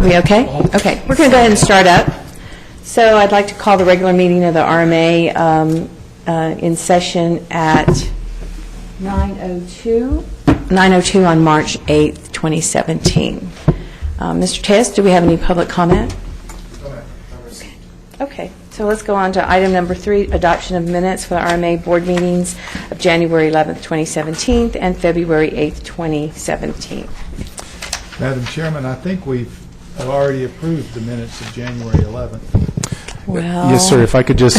Are we okay? Okay, we're going to go ahead and start up. So I'd like to call the regular meeting of the RMA in session at 9:02 on March 8th, 2017. Mr. Tess, do we have any public comment? Okay, so let's go on to item number 3, adoption of minutes for the RMA board meetings of January 11th, 2017 and February 8th, 2017. Madam Chairman, I think we've already approved the minutes of January 11th. Well, yes, sir. If I could just,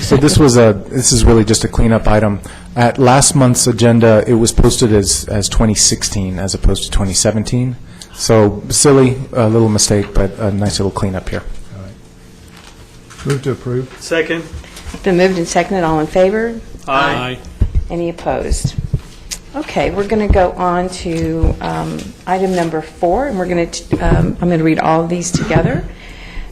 so this is really just a cleanup item. At last month's agenda, it was posted as 2016 as opposed to 2017. So silly, a little mistake, but a nice little cleanup here. All right. Move to approve. Second. It's been moved and seconded. All in favor? Aye. Any opposed? Okay, we're going to go on to item number 4, and we're going to. I'm going to read all of these together.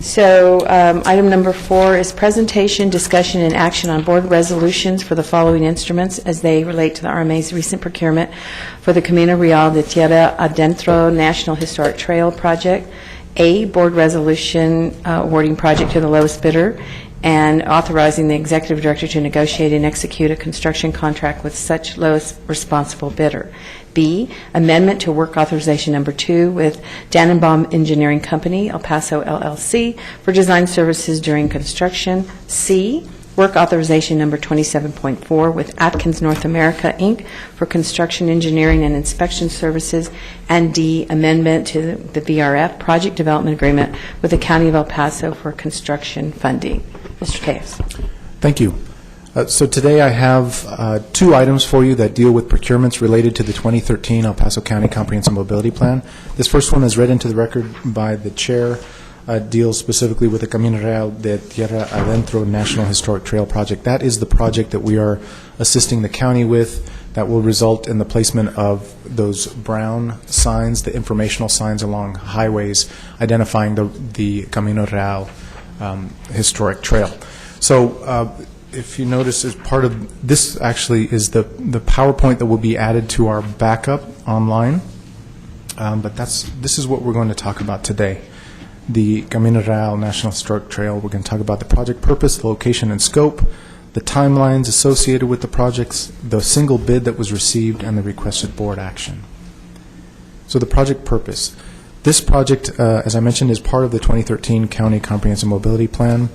So item number 4 is presentation, discussion, and action on board resolutions for the following instruments as they relate to the RMA's recent procurement for the Camino Real de Tierra Adentro National Historic Trail Project. A, board resolution awarding project to the lowest bidder and authorizing the executive director to negotiate and execute a construction contract with such lowest responsible bidder. B, amendment to work authorization number 2 with Dannenbaum Engineering Company, El Paso, LLC, for design services during construction. C, work authorization number 27.4 with Atkins North America, Inc., for construction engineering and inspection services. And D, amendment to the VRF project development agreement with the County of El Paso for construction funding. Mr. Tejas. Thank you. So today I have 2 items for you that deal with procurements related to the 2013 El Paso County Comprehensive Mobility Plan. This first one is read into the record by the chair, deals specifically with the Camino Real de Tierra Adentro National Historic Trail Project. That is the project that we are assisting the county with that will result in the placement of those brown signs, the informational signs along highways identifying the Camino Real historic trail. So if you notice, as part of this actually is the PowerPoint that will be added to our backup online. But this is what we're going to talk about today. The Camino Real National Historic Trail. We're going to talk about the project purpose, the location and scope, the timelines associated with the projects, the single bid that was received, and the requested board action. So the project purpose. This project, as I mentioned, is part of the 2013 County Comprehensive Mobility Plan.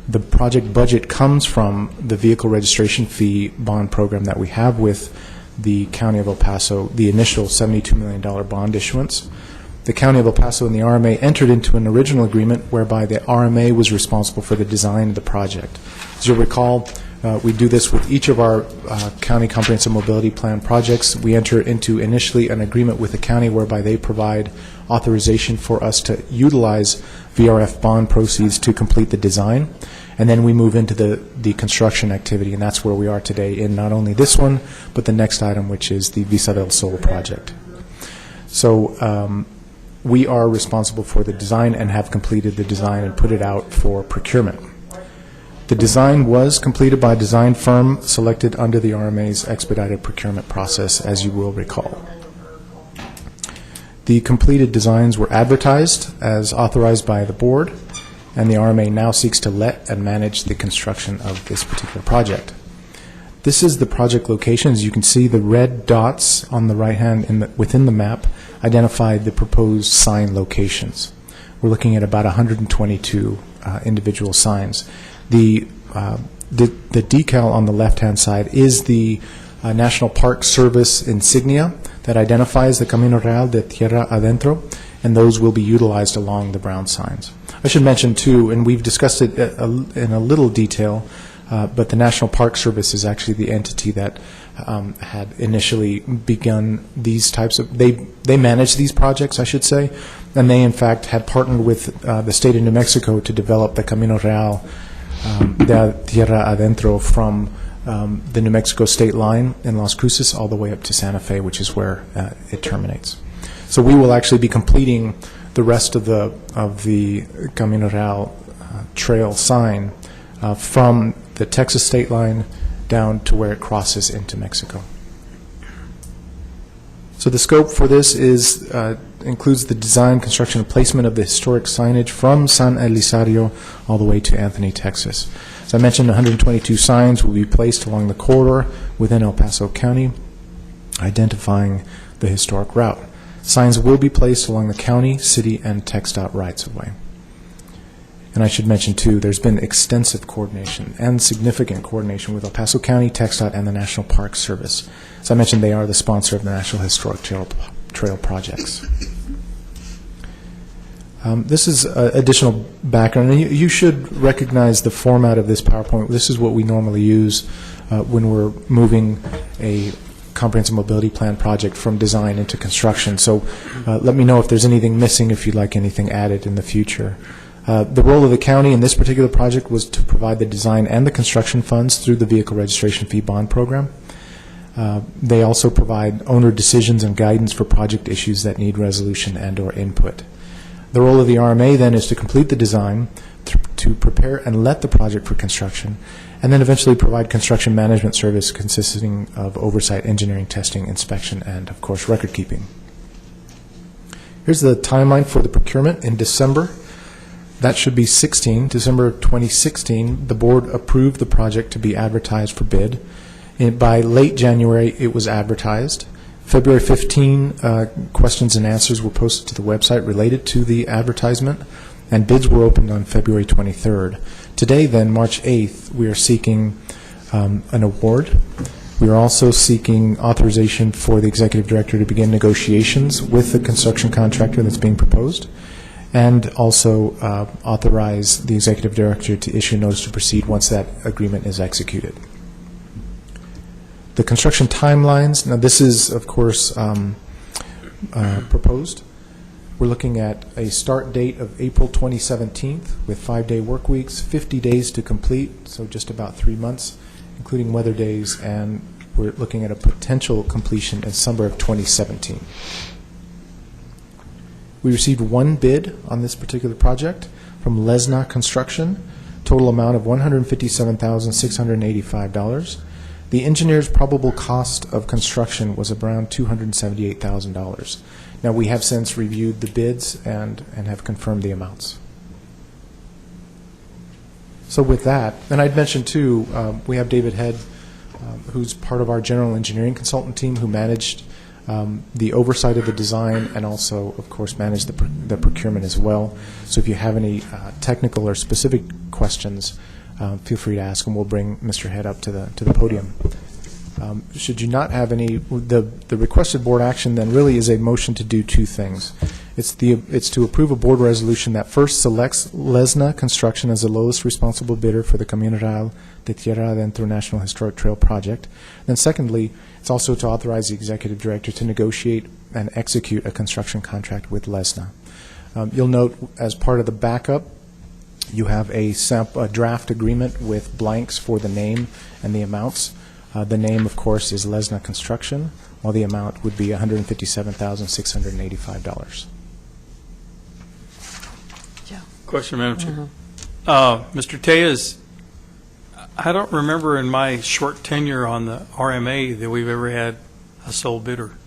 The project budget comes from the vehicle registration fee bond program that we have with the County of El Paso, the initial $72 million bond issuance. The County of El Paso and the RMA entered into an original agreement whereby the RMA was responsible for the design of the project. As you'll recall, we do this with each of our County Comprehensive Mobility Plan projects. We enter into initially an agreement with the county whereby they provide authorization for us to utilize VRF bond proceeds to complete the design. And then we move into the construction activity, and that's where we are today in not only this one, but the next item, which is the Vista del Sol project. So we are responsible for the design and have completed the design and put it out for procurement. The design was completed by a design firm selected under the RMA's expedited procurement process, as you will recall. The completed designs were advertised as authorized by the board, and the RMA now seeks to let and manage the construction of this particular project. This is the project location. As you can see, the red dots on the right hand within the map identify the proposed sign locations. We're looking at about 122 individual signs. The decal on the left-hand side is the National Park Service insignia that identifies the Camino Real de Tierra Adentro, and those will be utilized along the brown signs. I should mention, too, and we've discussed it in a little detail, but the National Park Service is actually the entity that had initially begun these types of, they manage these projects, I should say, and they, in fact, had partnered with the state of New Mexico to develop the Camino Real de Tierra Adentro from the New Mexico state line in Las Cruces all the way up to Santa Fe, which is where it terminates. So we will actually be completing the rest of the Camino Real trail sign from the Texas state line down to where it crosses into Mexico. So the scope for this is includes the design, construction, and placement of the historic signage from San Elizario all the way to Anthony, Texas. As I mentioned, 122 signs will be placed along the corridor within El Paso County, identifying the historic route. Signs will be placed along the county, city, and TxDOT rights-of-way. And I should mention, too, there's been extensive coordination and significant coordination with El Paso County, TxDOT, and the National Park Service. As I mentioned, they are the sponsor of the National Historic Trail projects. This is additional background, and you should recognize the format of this PowerPoint. This is what we normally use when we're moving a comprehensive mobility plan project from design into construction. So let me know if there's anything missing, if you'd like anything added in the future. The role of the county in this particular project was to provide the design and the construction funds through the Vehicle Registration Fee Bond Program. They also provide owner decisions and guidance for project issues that need resolution and or input. The role of the RMA then is to complete the design, to prepare and let the project for construction, and then eventually provide construction management service consisting of oversight, engineering, testing, inspection, and, of course, record keeping. Here's the timeline for the procurement in December. That should be December 2016. The board approved the project to be advertised for bid. By late January, it was advertised. February 15, questions and answers were posted to the website related to the advertisement, and bids were opened on February 23rd. Today, then, March 8th, we are seeking an award. We are also seeking authorization for the executive director to begin negotiations with the construction contractor that's being proposed, and also authorize the executive director to issue a notice to proceed once that agreement is executed. The construction timelines, now this is, of course, proposed. We're looking at a start date of April 2017 with 5-day work weeks, 50 days to complete, so just about 3 months, including weather days, and we're looking at a potential completion in summer of 2017. We received one bid on this particular project from Lesna Construction, total amount of $157,685. The engineer's probable cost of construction was around $278,000. Now, we have since reviewed the bids and have confirmed the amounts. So with that, and I'd mentioned too, we have David Head, who's part of our general engineering consultant team, who managed the oversight of the design and also, of course, managed the procurement as well. So if you have any technical or specific questions, feel free to ask, and we'll bring Mr. Head up to the podium. Should you not have any, the requested board action then really is a motion to do two things. It's to approve a board resolution that first selects Lesna Construction as the lowest responsible bidder for the Comunidad de Tierra Adentro National Historic Trail project. Then secondly, it's also to authorize the executive director to negotiate and execute a construction contract with Lesna. You'll note as part of the backup, you have a draft agreement with blanks for the name and the amounts. The name, of course, is Lesna Construction, while the amount would be $157,685. Question, Madam Chair. Mr. Tejas, I don't remember in my short tenure on the RMA that we've ever had a sole bidder.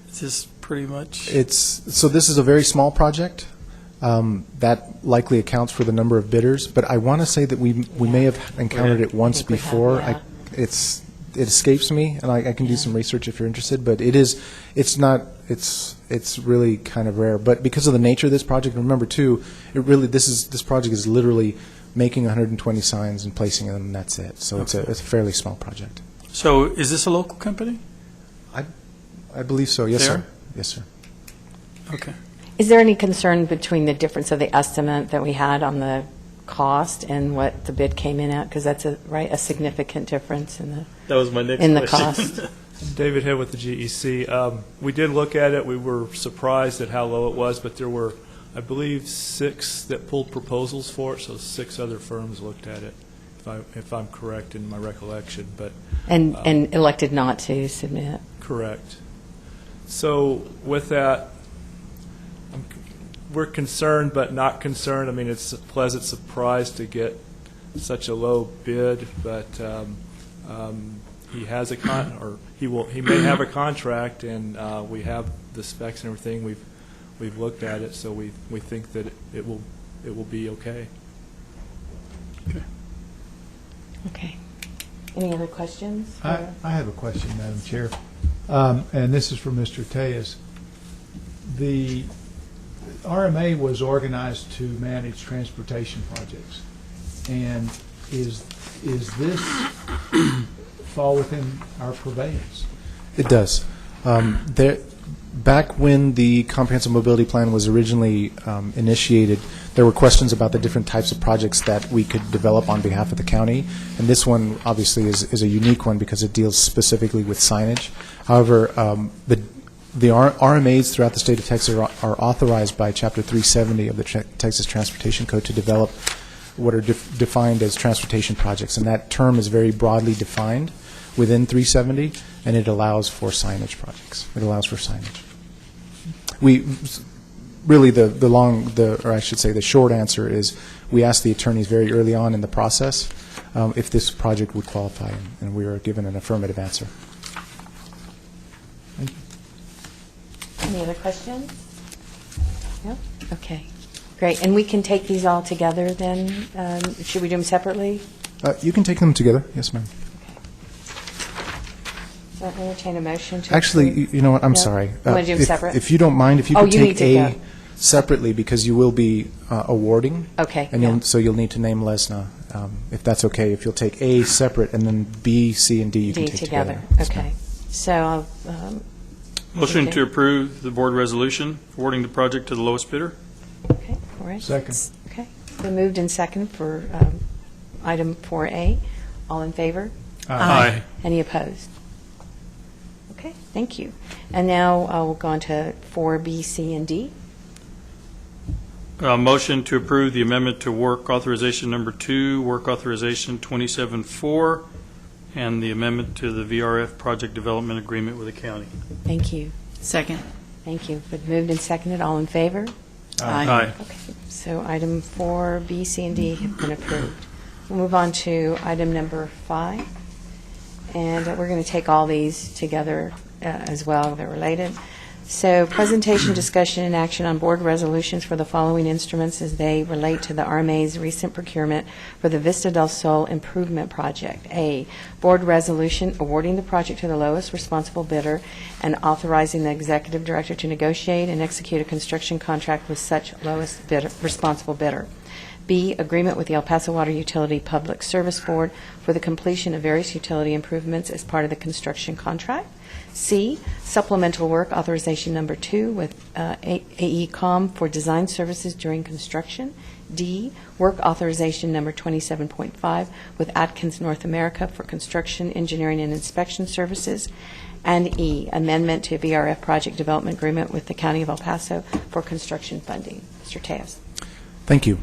Is this pretty much? So this is a very small project. That likely accounts for the number of bidders, but I want to say that we may have encountered it once before. It escapes me, and I can do some research if you're interested. But it's really kind of rare. But because of the nature of this project, and remember too, this project is literally making 120 signs and placing them, and that's it. So it's a fairly small project. So is this a local company? I believe so. Yes, There? sir. Yes, sir. Okay. Is there any concern between the difference of the estimate that we had on the cost and what the bid came in at? Because that's a significant difference in That was my next the question. cost. David Head with the GEC. We did look at it. We were surprised at how low it was, but there were, I believe, 6 that pulled proposals for it, so 6 other firms looked at it, if I'm correct in my recollection. But And elected not to submit. correct. So with that, we're concerned but not concerned. I mean, it's a pleasant surprise to get such a low bid, but he has he may have a contract, and we have the specs and everything. We've looked at it, so we think that it will be okay. Okay. Any other questions? I have a question, Madam Chair, and this is for Mr. Tejas. The RMA was organized to manage transportation projects, and is this fall within our purveyance? It does. Back when the Comprehensive Mobility Plan was originally initiated, there were questions about the different types of projects that we could develop on behalf of the county, and this one obviously is a unique one because it deals specifically with signage. However, the RMAs throughout the state of Texas are authorized by Chapter 370 of the Texas Transportation Code to develop what are defined as transportation projects, and that term is very broadly defined within 370, and it allows for signage projects. It allows for signage. We really the short answer is we asked the attorneys very early on in the process if this project would qualify, and we were given an affirmative answer. Thank you. Any other questions? No? Okay, great. And we can take these all together then? Should we do them separately? You can take them together, yes, ma'am. So I'll entertain a motion to Actually, approve. you know what, I'm No? sorry. You want to do them separate? If you don't mind, if you Oh, could you need take to A go. separately, because you will be awarding. Okay, And yeah. so you'll need to name Lesna, if that's okay. If you'll take A separate, and then B, C, and D you can D take together. Yes, ma'am. Okay. So I'll, Motion Okay. to approve the board resolution awarding the project to the lowest bidder. okay, all right. Second. Okay. Been moved in second for item 4A. All in favor? Aye. Any opposed? Okay, thank you. And now we'll go on to 4B, C, and D. Motion to approve the amendment to work authorization number 2, work authorization 27-4, and the amendment to the VRF project development agreement with the county. Thank you. Second. Thank you. Been moved and seconded. All in favor? Aye. Okay, so item 4B, C, and D have been approved. We'll move on to item number 5, and we're going to take all these together as well. They're related. So presentation, discussion, and action on board resolutions for the following instruments as they relate to the RMA's recent procurement for the Vista del Sol Improvement Project. A, board resolution awarding the project to the lowest responsible bidder and authorizing the executive director to negotiate and execute a construction contract with such lowest responsible bidder. B, agreement with the El Paso Water Utility Public Service Board for the completion of various utility improvements as part of the construction contract. C, supplemental work authorization number 2 with AECOM for design services during construction. D, work authorization number 27.5 with Atkins North America for construction, engineering, and inspection services. And E, amendment to VRF project development agreement with the County of El Paso for construction funding. Mr. Tejas. Thank you.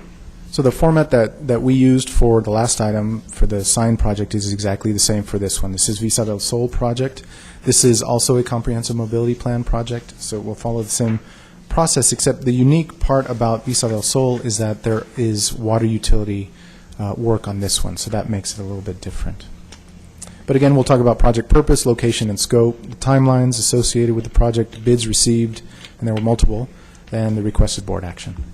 So the format that we used for the last item for the sign project is exactly the same for this one. This is Vista del Sol project. This is also a comprehensive mobility plan project, so it will follow the same process, except the unique part about Vista del Sol is that there is water utility work on this one, so that makes it a little bit different. But again, we'll talk about project purpose, location, and scope, the timelines associated with the project, bids received, and there were multiple, and the requested board action.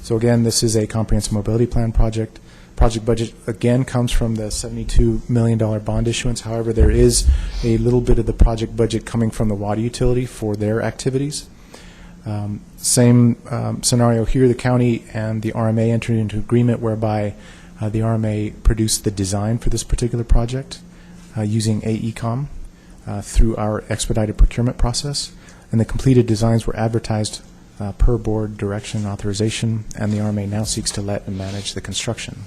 So again, this is a comprehensive mobility plan project. Project budget, again, comes from the $72 million bond issuance. However, there is a little bit of the project budget coming from the water utility for their activities. Same scenario here. The county and the RMA entered into agreement whereby the RMA produced the design for this particular project using AECOM through our expedited procurement process. And the completed designs were advertised per board direction and authorization, and the RMA now seeks to let and manage the construction.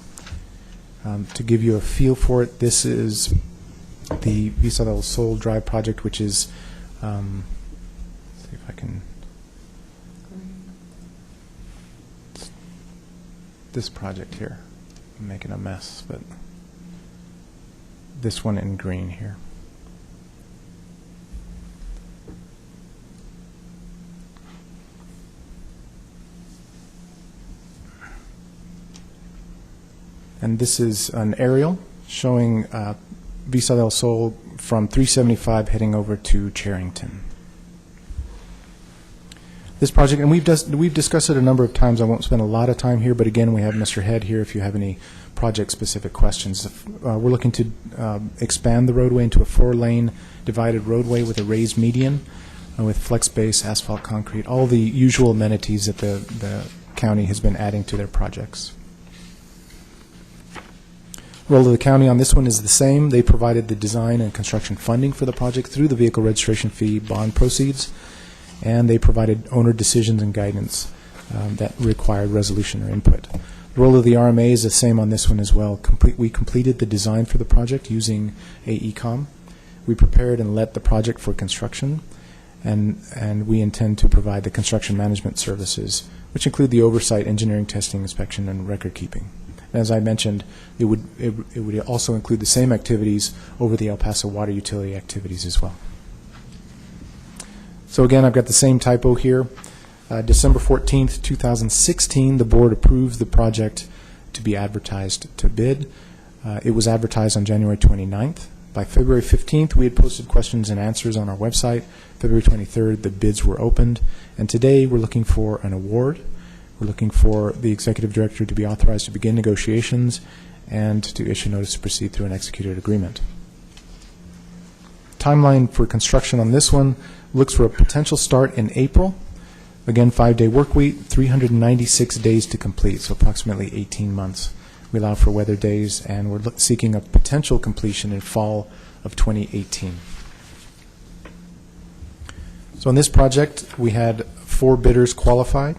To give you a feel for it, this is the Vista del Sol Drive project, which is, let's see if I can, this project here. I'm making a mess, but this one in green here. And this is an aerial showing Vista del Sol from 375 heading over to Charrington. This project, and we've discussed it a number of times. I won't spend a lot of time here, but again, we have Mr. Head here if you have any project-specific questions. We're looking to expand the roadway into a 4-lane divided roadway with a raised median, with flex base, asphalt, concrete, all the usual amenities that the county has been adding to their projects. Role of the county on this one is the same. They provided the design and construction funding for the project through the vehicle registration fee bond proceeds, and they provided owner decisions and guidance that required resolution or input. The role of the RMA is the same on this one as well. We completed the design for the project using AECOM. We prepared and let the project for construction, and we intend to provide the construction management services, which include the oversight, engineering, testing, inspection, and record keeping. As I mentioned, it would also include the same activities over the El Paso water utility activities as well. So again, I've got the same typo here. December 14th, 2016, the board approved the project to be advertised to bid. It was advertised on January 29th. By February 15th, we had posted questions and answers on our website. February 23rd, the bids were opened. And today, we're looking for an award. We're looking for the executive director to be authorized to begin negotiations and to issue notice to proceed through an executed agreement. Timeline for construction on this one looks for a potential start in April. Again, 5-day work week, 396 days to complete, so approximately 18 months. We allow for weather days, and we're seeking a potential completion in fall of 2018. So on this project, we had 4 bidders qualified.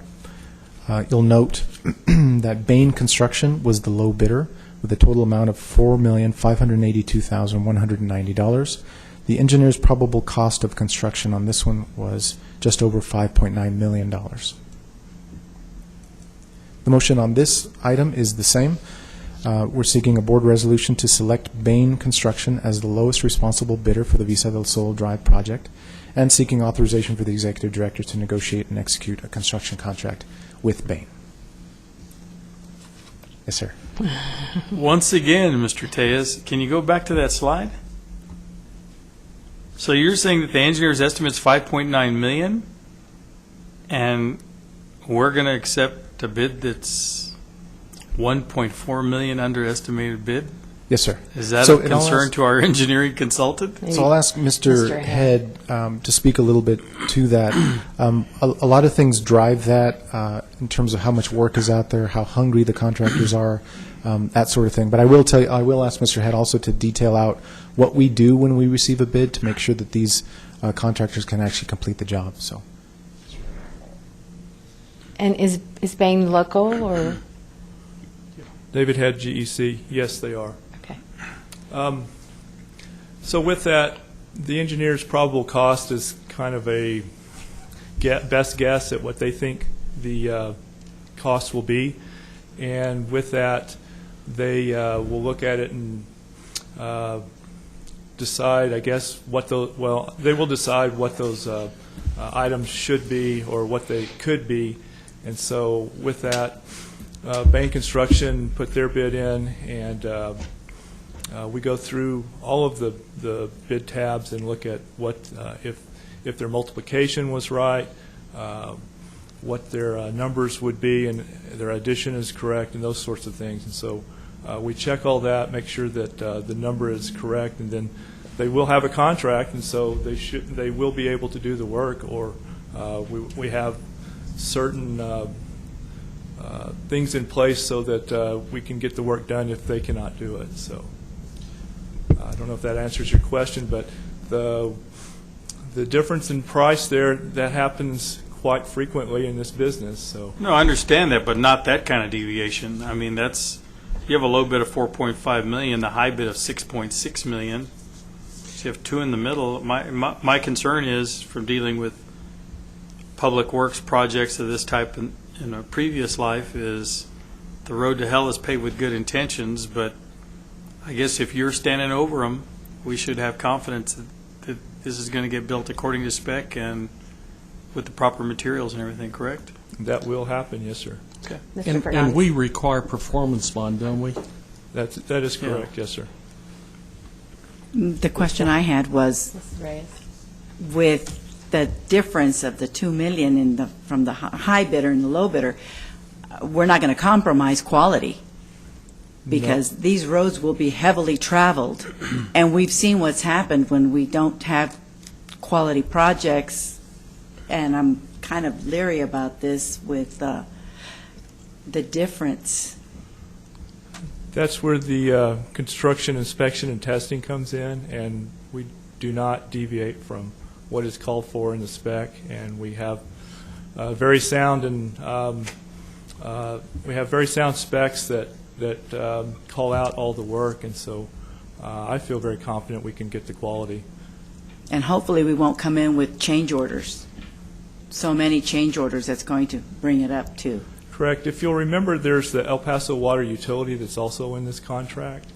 You'll note that Bain Construction was the low bidder with a total amount of $4,582,190. The engineer's probable cost of construction on this one was just over $5.9 million. The motion on this item is the same. We're seeking a board resolution to select Bain Construction as the lowest responsible bidder for the Vista del Sol Drive project, and seeking authorization for the executive director to negotiate and execute a construction contract with Bain. Yes, sir. Once again, Mr. Tejas, can you go back to that slide? So you're saying that the engineer's estimate is $5.9 million, and we're going to accept a bid that's $1.4 million underestimated bid? Yes, sir. Is that So a concern to our engineering consultant? So I'll ask Mr. Head to speak a little bit to that. A lot of things drive that in terms of how much work is out there, how hungry the contractors are, that sort of thing. But I will tell you, I will ask Mr. Head also to detail out what we do when we receive a bid to make sure that these contractors can actually complete the job. So. And is Bain local or? David Head, GEC, yes, they are. Okay. So with that, the engineer's probable cost is kind of a best guess at what they think the cost will be. And with that, they will look at it and decide, I guess, they will decide what those items should be or what they could be. And so with that, Bain Construction put their bid in, and we go through all of the bid tabs and look at what if their multiplication was right, what their numbers would be, and their addition is correct, and those sorts of things. And so we check all that, make sure that the number is correct, and then they will have a contract, and so they will be able to do the work, or we have certain things in place so that we can get the work done if they cannot do it. So I don't know if that answers your question, but the difference in price there, that happens quite frequently in this business. So No, I understand that, but not that kind of deviation. I mean, you have a low bid of $4.5 million, the high bid of $6.6 million. So you have 2 in the middle. My concern is, from dealing with public works projects of this type in a previous life, is the road to hell is paved with good intentions, but I guess if you're standing over them, we should have confidence that this is going to get built according to spec and with the proper materials and everything, correct? that will happen, yes, sir. Okay. Mr. Fernandez. And we require performance bond, don't we? That is correct, yes, sir. The question I had was, Mrs. Reyes. with the difference of the 2 million from the high bidder and the low bidder, we're not going to compromise quality, because these roads will be heavily traveled, and we've seen what's happened when we don't have quality projects, and I'm kind of leery about this with the difference. That's where the construction inspection and testing comes in, and we do not deviate from what is called for in the spec, and we have very sound specs that call out all the work, and so I feel very confident we can get the quality. And hopefully we won't come in with change orders, so many change orders that's going to bring it up too. Correct. If you'll remember, there's the El Paso Water Utility that's also in this contract,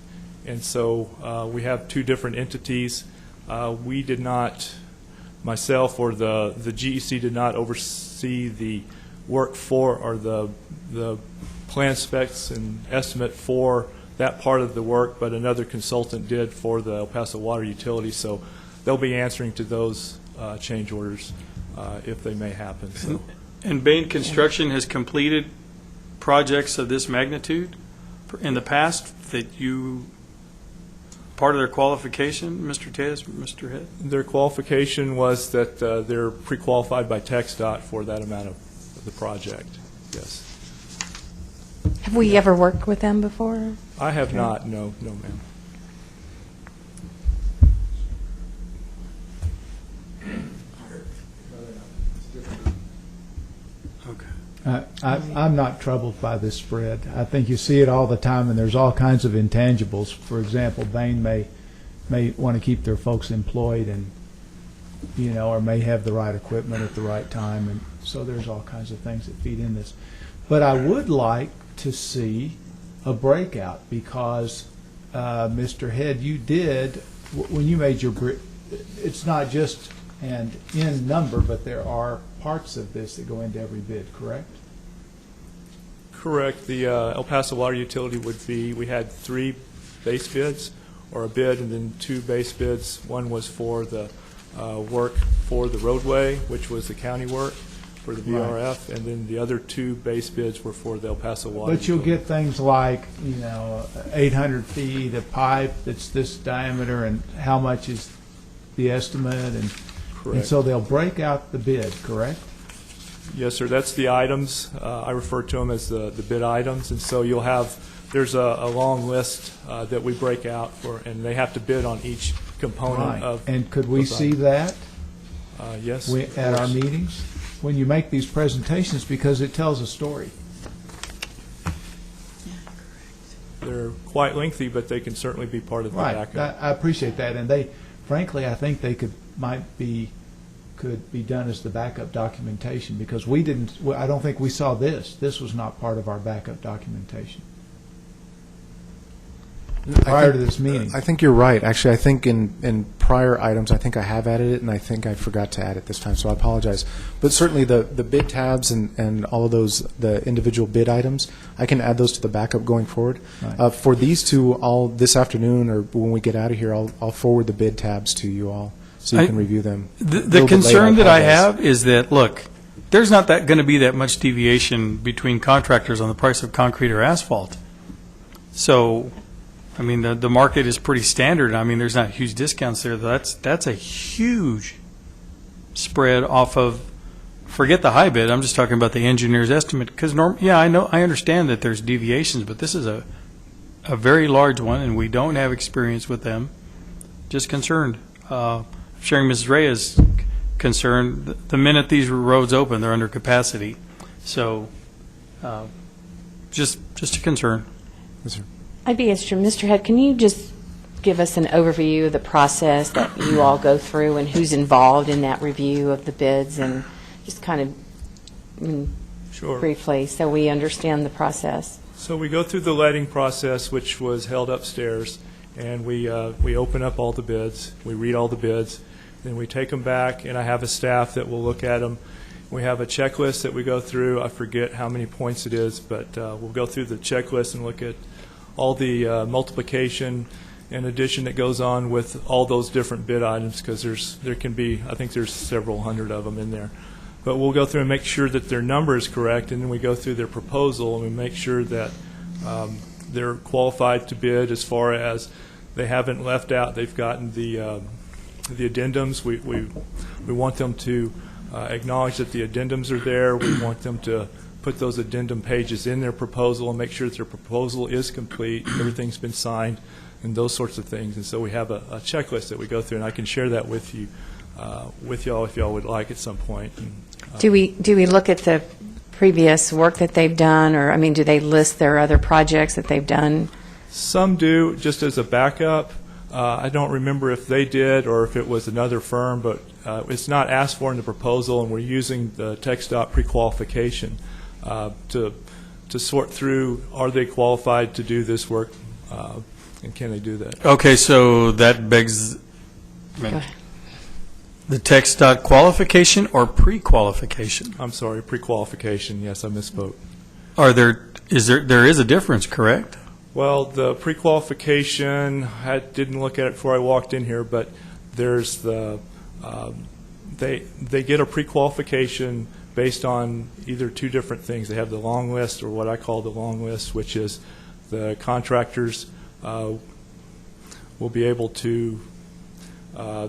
and so we have two different entities. We did not, myself or the GEC did not oversee the work for, or the plan specs and estimate for that part of the work, but another consultant did for the El Paso Water Utility, so they'll be answering to those change orders if they may happen. So. And Bain Construction has completed projects of this magnitude in the past that you, part of their qualification, Mr. Tejas, Mr. Head? Their qualification was that they're pre-qualified by TxDOT for that amount of the project, yes. Have we ever worked with them before? I have not, no, ma'am. I'm not troubled by this spread. I think you see it all the time, and there's all kinds of intangibles. For example, Bain may want to keep their folks employed, and or may have the right equipment at the right time, and so there's all kinds of things that feed in this. But I would like to see a breakout, because Mr. Head, you did when you made your. It's not just an in number, but there are parts of this that go into every bid, correct? Correct. The El Paso Water Utility would be, we had 3 base bids, or a bid, and then 2 base bids. One was for the work for the roadway, which was the county work for the VRF, and then the other 2 base bids were for the El Paso Water But you'll Utility. get things like, 800 feet of pipe that's this diameter, and how much is the estimate, and Correct. so they'll break out the bid, correct? Yes, sir. That's the items. I refer to them as the bid items, and so you'll have, there's a long list that we break out for, and they have to bid on each component of. And could we those see items. that Yes. at our meetings when you make these presentations, because it tells a story? They're quite lengthy, but they can certainly be part of the Right. backup. I appreciate that, and frankly, I think they could be done as the backup documentation, because I don't think we saw this. This was not part of our backup documentation prior to this meeting. I think you're right. Actually, I think in prior items, I think I have added it, and I think I forgot to add it this time, so I apologize. But certainly the bid tabs and all of those, the individual bid items, I can add those to the backup going forward. Right. For these two, this afternoon, or when we get out of here, I'll forward the bid tabs to you all, so you can review them. The concern that I have is that, look, there's not going to be that much deviation between contractors on the price of concrete or asphalt. So, I mean, the market is pretty standard. I mean, there's not huge discounts there. That's a huge spread off of, forget the high bid, I'm just talking about the engineer's estimate. Because, I understand that there's deviations, but this is a very large one, and we don't have experience with them. Just concerned. Sharing Mrs. Reyes' concern, the minute these roads open, they're under capacity. So, just a concern. Yes, sir. I'd be interested, Mr. Head, can you just give us an overview of the process that you all go through and who's involved in that review of the bids, and just kind of Sure. briefly, so we understand the process? So we go through the letting process, which was held upstairs, and we open up all the bids, we read all the bids, then we take them back, and I have a staff that will look at them. We have a checklist that we go through. I forget how many points it is, but we'll go through the checklist and look at all the multiplication in addition that goes on with all those different bid items, because there can be, I think there's several hundred of them in there. But we'll go through and make sure that their number is correct, and then we go through their proposal and we make sure that they're qualified to bid as far as they haven't left out. They've gotten the addendums. We want them to acknowledge that the addendums are there. We want them to put those addendum pages in their proposal and make sure that their proposal is complete, everything's been signed, and those sorts of things. And so we have a checklist that we go through, and I can share that with you, with y'all if y'all would like at some point. And, Do we look at the previous work that they've done, or, I mean, do they list their other projects that they've done? some do, just as a backup. I don't remember if they did or if it was another firm, but it's not asked for in the proposal, and we're using the TxDOT pre-qualification to sort through, are they qualified to do this work, and can they do that? Okay, so that begs Go ahead. the TxDOT qualification or pre-qualification? I'm sorry, pre-qualification, yes, I misspoke. There is a difference, correct? Well, the pre-qualification, I didn't look at it before I walked in here, but there's the, they get a pre-qualification based on either two different things. They have the long list, or what I call the long list, which is the contractors will be able to,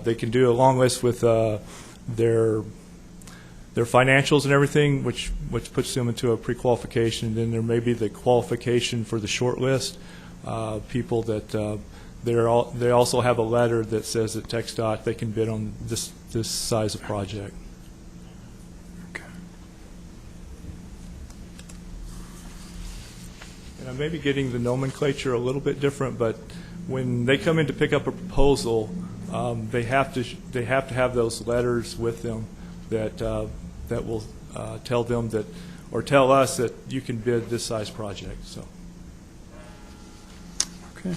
they can do a long list with their financials and everything, which puts them into a pre-qualification. Then there may be the qualification for the short list, people that they also have a letter that says at TxDOT they can bid on this size of project. Okay. And I may be getting the nomenclature a little bit different, but when they come in to pick up a proposal, they have to have those letters with them that will tell them that, or tell us that you can bid this size project. So. Okay.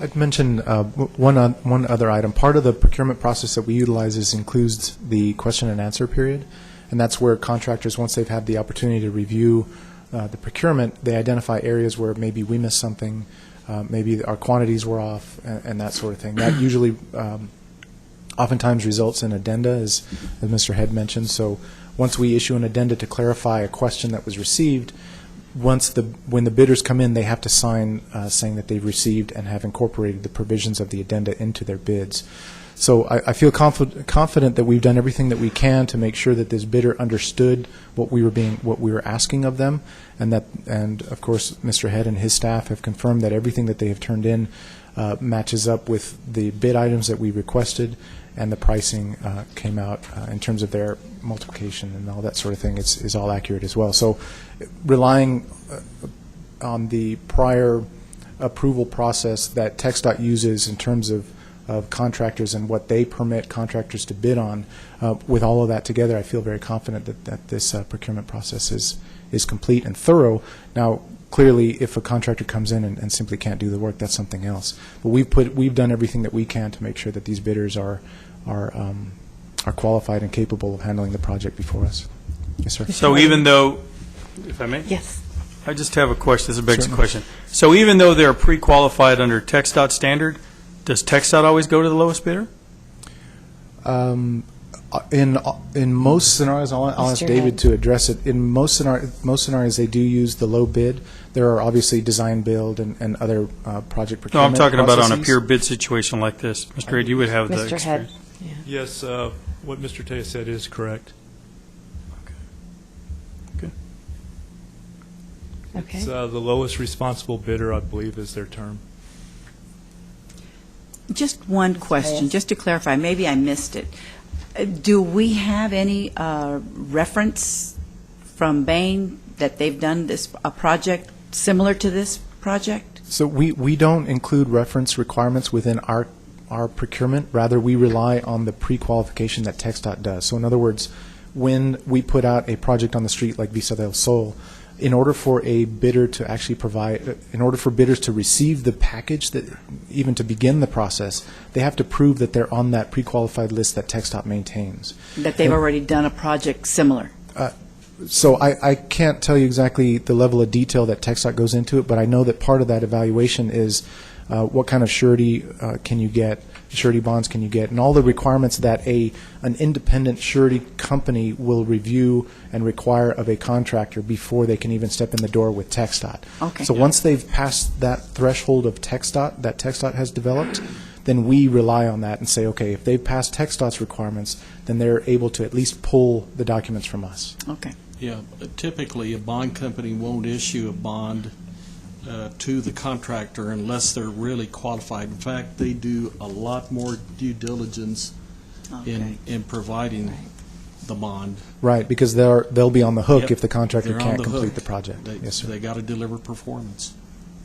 I'd mention one other item. Part of the procurement process that we utilize includes the question and answer period, and that's where contractors, once they've had the opportunity to review the procurement, they identify areas where maybe we missed something, maybe our quantities were off, and that sort of thing. That usually oftentimes results in addenda, as Mr. Head mentioned. So once we issue an addenda to clarify a question that was received, when the bidders come in, they have to sign saying that they've received and have incorporated the provisions of the addenda into their bids. So I feel confident that we've done everything that we can to make sure that this bidder understood what we were asking of them, and of course Mr. Head and his staff have confirmed that everything that they have turned in matches up with the bid items that we requested, and the pricing came out in terms of their multiplication and all that sort of thing is all accurate as well. So relying on the prior approval process that TxDOT uses in terms of contractors and what they permit contractors to bid on, with all of that together, I feel very confident that this procurement process is complete and thorough. Now, clearly, if a contractor comes in and simply can't do the work, that's something else. But we've done everything that we can to make sure that these bidders are qualified and capable of handling the project before us. Yes, sir. So even though, if I may? Yes. I just have a question. This begs a Certainly. question. So even though they're pre-qualified under TxDOT standard, does TxDOT always go to the lowest bidder? In most scenarios, I'll ask Mr. David Head. to address it. In most scenarios, they do use the low bid. There are obviously design build and other project No, I'm procurement talking about on a processes. pure bid situation like this. Mr. Reed, you would have the Mr. Head. experience. Yes, what Mr. Tay said is correct. Okay. It's the lowest responsible bidder, I believe, is their term. Just one question, just to clarify, maybe I missed it. Do we have any reference from Bain that they've done a project similar to this project? So we don't include reference requirements within our procurement. Rather, we rely on the pre-qualification that TxDOT does. So in other words, when we put out a project on the street like Vista del Sol, in order for a bidder to actually in order for bidders to receive the package, that even to begin the process, they have to prove that they're on that pre-qualified list that TxDOT maintains. That they've already done a project similar? So I can't tell you exactly the level of detail that TxDOT goes into it, but I know that part of that evaluation is what kind of surety can you get, surety bonds can you get, and all the requirements that an independent surety company will review and require of a contractor before they can even step in the door with TxDOT. Okay. So once they've passed that threshold of TxDOT that TxDOT has developed, then we rely on that and say, okay, if they've passed TxDOT's requirements, then they're able to at least pull the documents from us. Okay. Yeah, typically, a bond company won't issue a bond to the contractor unless they're really qualified. In fact, they do a lot more due diligence Okay. in providing the bond. Right, because they'll be on the hook Yep. if the contractor They're on can't the complete hook. the project. They, Yes, sir. They got to deliver performance.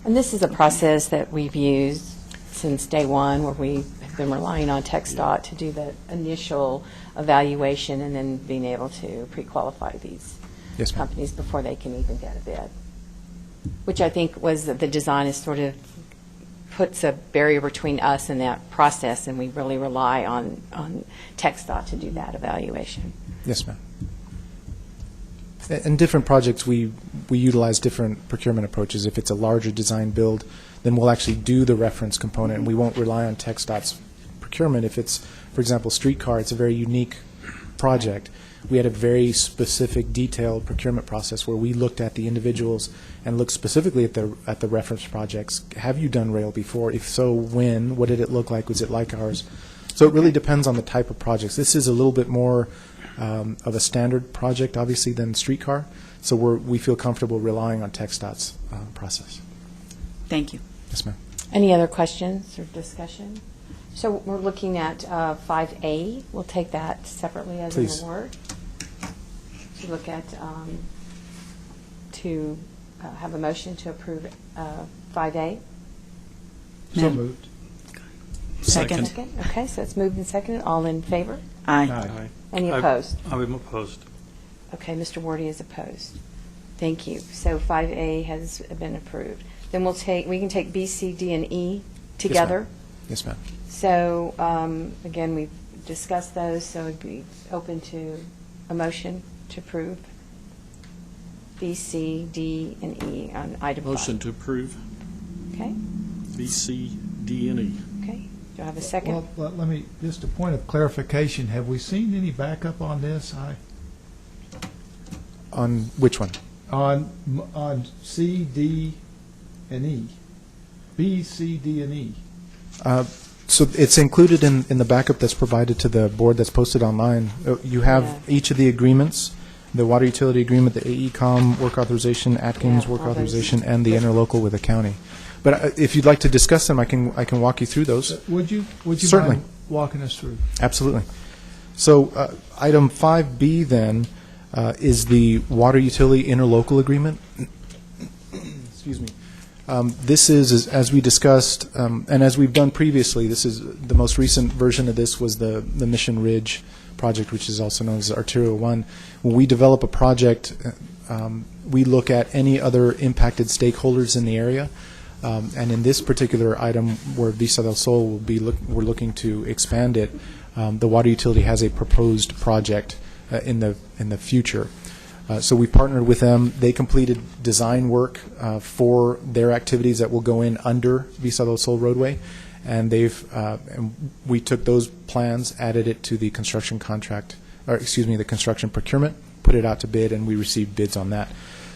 And this is a process that we've used since day one, where we have been relying on TxDOT to do the initial evaluation and then being able to pre-qualify these Yes, ma'am. companies before they can even get a bid, which I think was that the design is sort of puts a barrier between us and that process, and we really rely on TxDOT to do that evaluation. Yes, ma'am. In different projects, we utilize different procurement approaches. If it's a larger design build, then we'll actually do the reference component, and we won't rely on TxDOT's procurement. If it's, for example, streetcar, it's a very unique project. We had a very specific, detailed procurement process where we looked at the individuals and looked specifically at the reference projects. Have you done rail before? If so, when? What did it look like? Was it like ours? So it really depends on the type of projects. This is a little bit more of a standard project, obviously, than streetcar. So we feel comfortable relying on TxDOT's process. Thank you. Yes, ma'am. Any other questions or discussion? So we're looking at 5A. We'll take that separately as Please. an award. To look at, to have a motion to approve 5A. So Ma'am. moved. Second. Second. Okay, so it's moved and seconded. All in favor? Aye. Aye. Any I- opposed? I'm opposed. Okay, Mr. Wardy is opposed. Thank you. So 5A has been approved. Then we can take B, C, D, and E together. Yes, ma'am. So, again, we've discussed those, so it'd be open to a motion to approve B, C, D, and E on item 5. Motion to approve Okay, B, C, D, and E. okay. Do I have a second? Well, let me, just a point of clarification, have we seen any backup on this? On which one? On C, D, and E? B, C, D, and E? So it's included in the backup that's provided to the board that's posted online. You have Yeah. each of the agreements, the water utility agreement, the AECom work authorization, Atkins Yeah, work all those. authorization, and the interlocal with the county. But if you'd like to discuss them, I can walk you through those. Would you Certainly. mind walking us through? Absolutely. So item 5B then is the water utility interlocal agreement. Excuse me. This is, as we discussed, and as we've done previously, this is the most recent version of this was the Mission Ridge project, which is also known as Arterial 1. When we develop a project, we look at any other impacted stakeholders in the area. And in this particular item, where Vista del Sol will be, we're looking to expand it. The water utility has a proposed project in the future. So we partnered with them. They completed design work for their activities that will go in under Vista del Sol roadway, and and we took those plans, added it to the construction contract, or excuse me, the construction procurement, put it out to bid, and we received bids on that.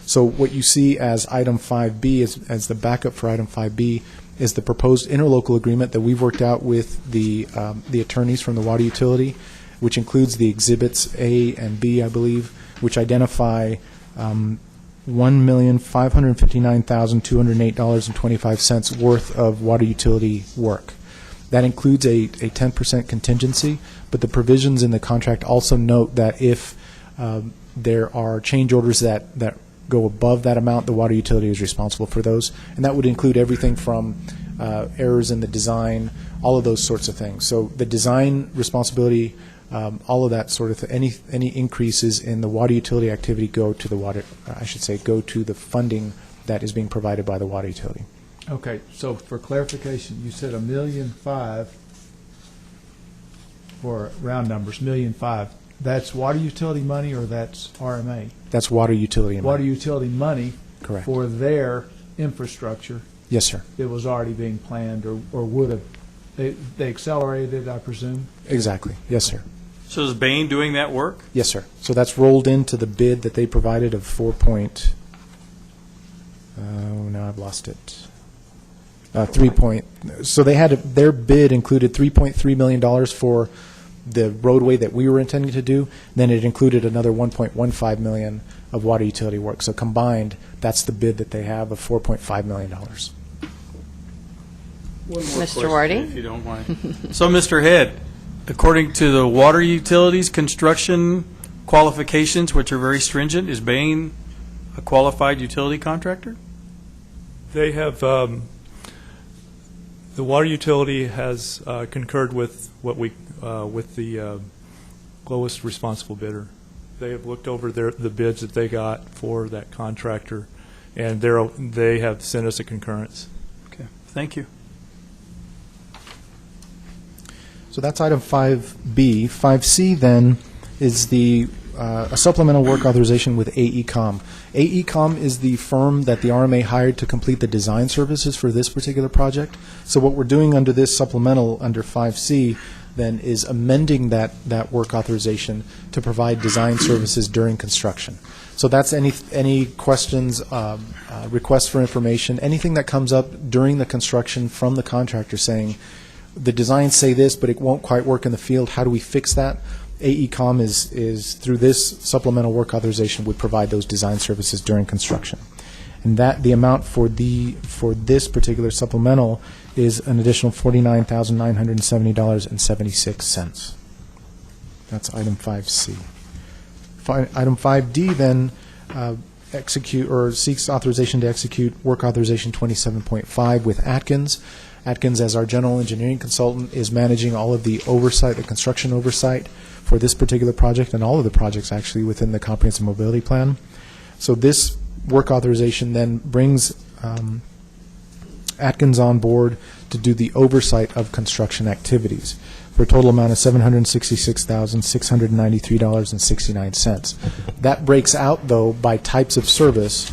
So what you see as item 5B, as the backup for item 5B, is the proposed interlocal agreement that we've worked out with the attorneys from the water utility, which includes the exhibits A and B, I believe, which identify $1,559,208.25 worth of water utility work. That includes a 10% contingency, but the provisions in the contract also note that if there are change orders that go above that amount, the water utility is responsible for those, and that would include everything from errors in the design, all of those sorts of things. So the design responsibility, all of that sort of thing, any increases in the water utility activity go to the funding that is being provided by the water utility. Okay, so for clarification, you said $1,500,000 for round numbers, $1,500,000 That's water utility money, or that's RMA? That's water utility and Water money. utility money Correct. for their infrastructure Yes, sir. that was already being planned or would have. They accelerated it, I presume? Exactly. Yes, sir. So is Bain doing that work? Yes, sir. So that's rolled into the bid that they provided of 4 point, now I've lost it. 3 point, so they had, their bid included $3.3 million for the roadway that we were intending to do. Then it included another $1.15 million of water utility work. So combined, that's the bid that they have of $4.5 million. Mr. Wardy? If you don't mind. So, Mr. Head, according to the water utilities construction qualifications, which are very stringent, is Bain a qualified utility contractor? They have, the water utility has concurred with what we, with the lowest responsible bidder. They have looked over the bids that they got for that contractor, and they have sent us a concurrence. Okay, thank you. So that's item 5B. 5C then is the a supplemental work authorization with AECOM. AECOM is the firm that the RMA hired to complete the design services for this particular project. So what we're doing under this supplemental, under 5C, then is amending that work authorization to provide design services during construction. So that's any questions, requests for information, anything that comes up during the construction from the contractor saying, the designs say this, but it won't quite work in the field. How do we fix that? AECOM is through this supplemental work authorization would provide those design services during construction, and that the amount for this particular supplemental is an additional $49,970.76. That's item 5C. Item 5D then execute or seeks authorization to execute work authorization 27.5 with Atkins. Atkins, as our general engineering consultant, is managing all of the oversight, the construction oversight for this particular project and all of the projects actually within the comprehensive mobility plan. So this work authorization then brings Atkins on board to do the oversight of construction activities for a total amount of $766,693.69. That breaks out, though, by types of service,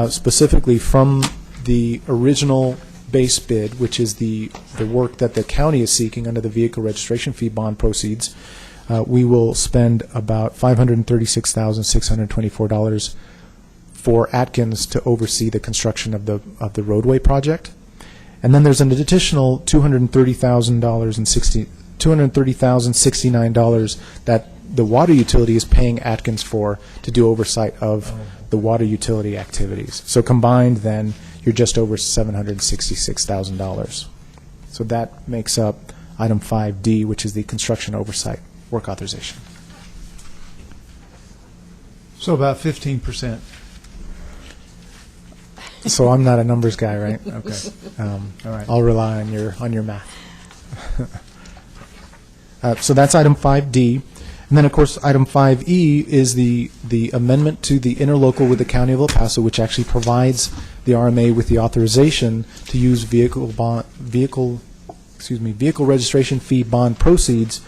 specifically from the original base bid, which is the work that the county is seeking under the vehicle registration fee bond proceeds. We will spend about $536,624 for Atkins to oversee the construction of the roadway project. And then there's an additional $230,069 that the water utility is paying Atkins for to do oversight of the water utility activities. So combined, then, you're just over $766,000. So that makes up item 5D, which is the construction oversight work authorization. So about 15%. So I'm not a numbers guy, right? Okay. All right. I'll rely on your math. So that's item 5D. And then, of course, item 5E is the amendment to the interlocal with the County of El Paso, which actually provides the RMA with the authorization to use vehicle registration fee bond proceeds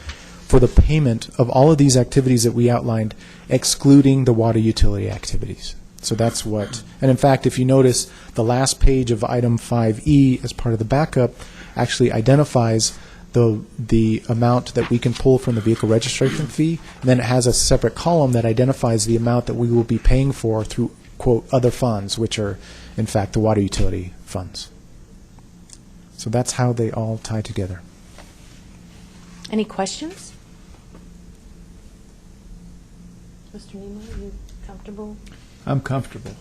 for the payment of all of these activities that we outlined, excluding the water utility activities. So that's what, and in fact, if you notice, the last page of item 5E as part of the backup actually identifies the amount that we can pull from the vehicle registration fee, and then it has a separate column that identifies the amount that we will be paying for through, quote, other funds, which are, in fact, the water utility funds. So that's how they all tie together. Any questions? Mr. Nemo, are you comfortable? I'm comfortable.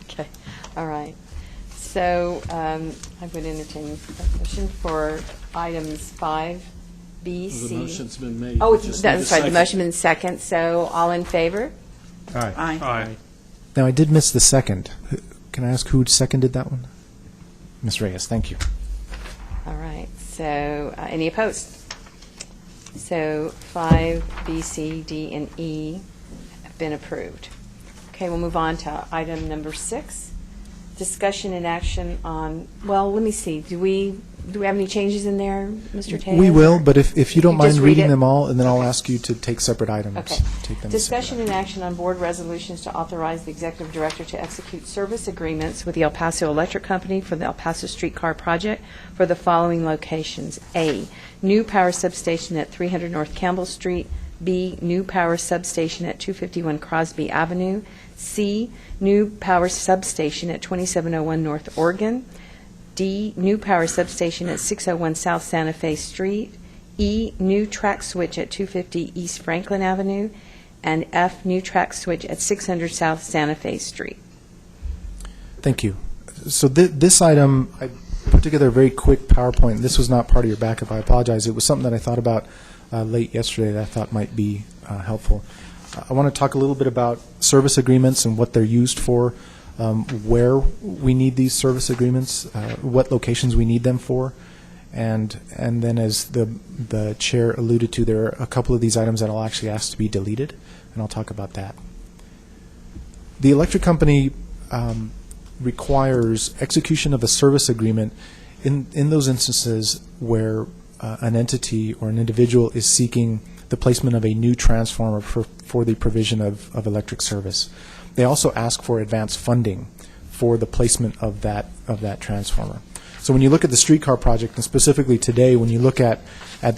Okay, all right. So I would entertain a motion for items 5, B, C. The motion's been made. Oh, We just need a that's right, the second. motion been second, so all in favor? All right. Aye. Aye. Now, I did miss the second. Can I ask who seconded that one? Ms. Reyes, thank you. All right, so any opposed? So 5, B, C, D, and E have been approved. Okay, we'll move on to item number 6, discussion and action on, well, let me see, do we do we have any changes in there, Mr. Taylor? We will, but if you don't You just mind read reading it? them all, and then I'll ask you to take separate items. Okay. Take them as Discussion separate and action on board resolutions to authorize the executive director to execute service agreements with the El Paso Electric Company for the El Paso Streetcar Project for the following locations. A, new power substation at 300 North Campbell Street. B, new power substation at 251 Crosby Avenue. C, new power substation at 2701 North Oregon. D, new power substation at 601 South Santa Fe Street. E, new track switch at 250 East Franklin Avenue. And F, new track switch at 600 South Santa Fe Street. Thank you. So this item, I put together a very quick PowerPoint. This was not part of your backup. I apologize. It was something that I thought about late yesterday that I thought might be helpful. I want to talk a little bit about service agreements and what they're used for, where we need these service agreements, what locations we need them for, and then as the chair alluded to, there are a couple of these items that I'll actually ask to be deleted, and I'll talk about that. The electric company requires execution of a service agreement in those instances where an entity or an individual is seeking the placement of a new transformer for the provision of electric service. They also ask for advance funding for the placement of that transformer. So when you look at the streetcar project, and specifically today, when you look at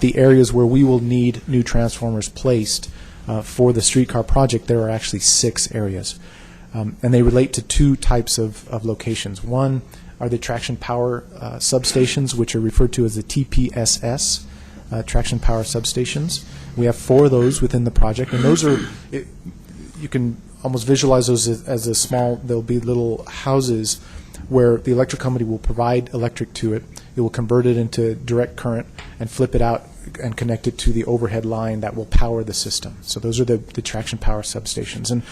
the areas where we will need new transformers placed for the streetcar project, there are actually 6 areas. And they relate to 2 types of locations. One are the traction power substations, which are referred to as the TPSS, traction power substations. We have 4 of those within the project, and those are, you can almost visualize those as a small, they'll be little houses where the electric company will provide electric to it. It will convert it into direct current and flip it out and connect it to the overhead line that will power the system. So those are the traction power substations. And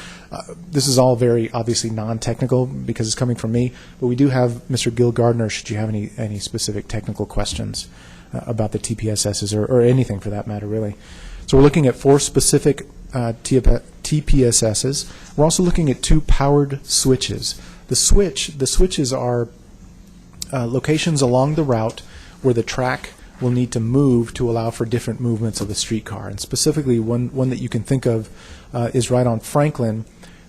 this is all very obviously non-technical because it's coming from me, but we do have Mr. Gil Gardner should you have any specific technical questions about the TPSSs or anything for that matter, really. So we're looking at 4 specific TPSSs. We're also looking at 2 powered switches. The switches are locations along the route where the track will need to move to allow for different movements of the streetcar. And specifically, one that you can think of is right on Franklin,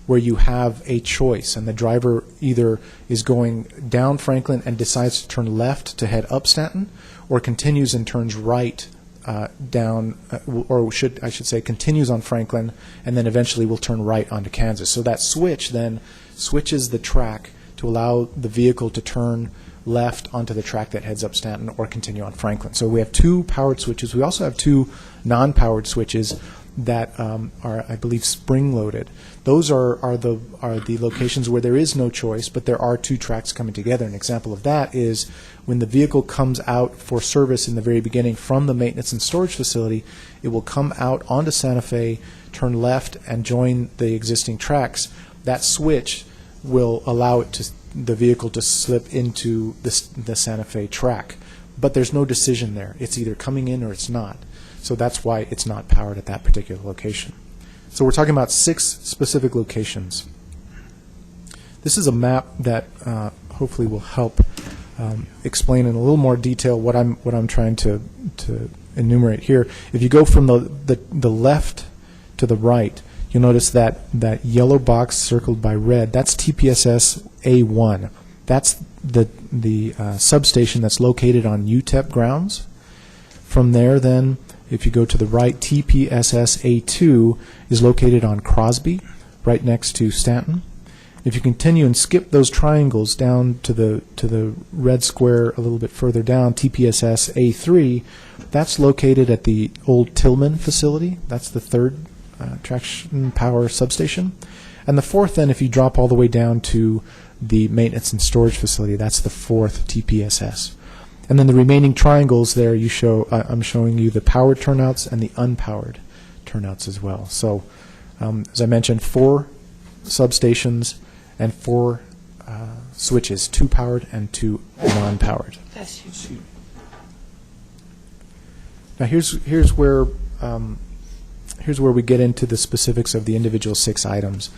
where you have a choice, and the driver either is going down Franklin and decides to turn left to head up Stanton, or continues and turns right down, or I should say continues on Franklin, and then eventually will turn right onto Kansas. So that switch then switches the track to allow the vehicle to turn left onto the track that heads up Stanton or continue on Franklin. So we have 2 powered switches. We also have 2 non-powered switches that are, I believe, spring-loaded. Those are the locations where there is no choice, but there are 2 tracks coming together. An example of that is when the vehicle comes out for service in the very beginning from the maintenance and storage facility, it will come out onto Santa Fe, turn left, and join the existing tracks. That switch will allow the vehicle to slip into the Santa Fe track. But there's no decision there. It's either coming in or it's not. So that's why it's not powered at that particular location. So we're talking about 6 specific locations. This is a map that hopefully will help explain in a little more detail what I'm trying to enumerate here. If you go from the left to the right, you'll notice that yellow box circled by red, that's TPSS A1. That's the substation that's located on UTEP grounds. From there, then, if you go to the right, TPSS A2 is located on Crosby, right next to Stanton. If you continue and skip those triangles down to the red square a little bit further down, TPSS A3, that's located at the old Tillman facility. That's the 3rd traction power substation. And the 4th, then, if you drop all the way down to the maintenance and storage facility, that's the 4th TPSS. And then the remaining triangles there, I'm showing you the powered turnouts and the unpowered turnouts as well. So, as I mentioned, 4 substations and 4 switches, 2 powered and 2 non-powered. Now here's where we get into the specifics of the individual 6 items.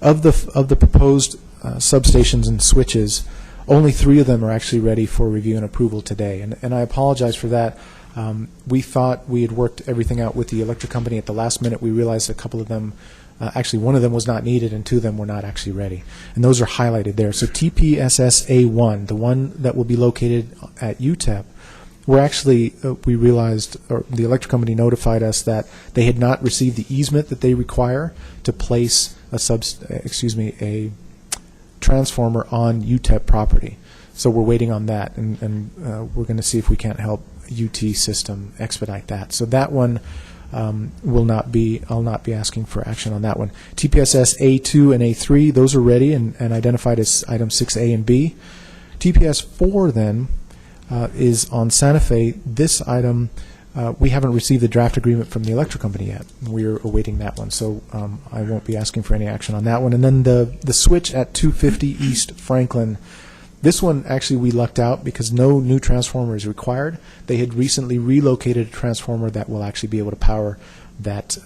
Of the proposed substations and switches, Only 3 of them are actually ready for review and approval today, and I apologize for that. We thought we had worked everything out with the electric company. At the last minute, we realized a couple of them, actually one of them was not needed and 2 of them were not actually ready. And those are highlighted there. So TPSS A1, the one that will be located at UTEP, we realized, or the electric company notified us that they had not received the easement that they require to place a transformer on UTEP property. So we're waiting on that, and we're going to see if we can't help UT System expedite that. So that one I'll not be asking for action on that one. TPSS A2 and A3, those are ready and identified as items 6A and B. TPS 4 then is on Santa Fe. This item, we haven't received the draft agreement from the electric company yet. We're awaiting that one, so I won't be asking for any action on that one. And then the switch at 250 East Franklin, this one actually we lucked out because no new transformer is required. They had recently relocated a transformer that will actually be able to power that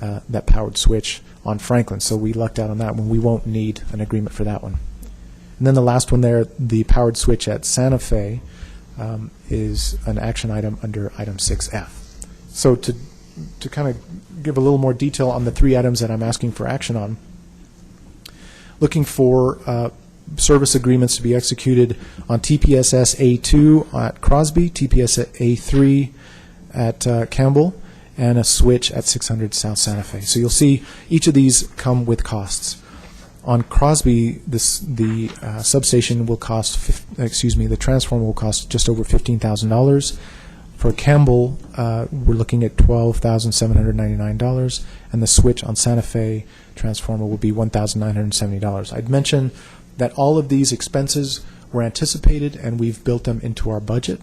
powered switch on Franklin, so we lucked out on that one. We won't need an agreement for that one. And then the last one there, the powered switch at Santa Fe, is an action item under item 6F. So to kind of give a little more detail on the 3 items that I'm asking for action on, looking for service agreements to be executed on TPSS A2 at Crosby, TPSS A3 at Campbell, and a switch at 600 South Santa Fe. So you'll see each of these come with costs. On Crosby, the substation will cost, the transformer will cost just over $15,000. For Campbell, we're looking at $12,799, and the switch on Santa Fe transformer will be $1,970. I'd mention that all of these expenses were anticipated, and we've built them into our budget,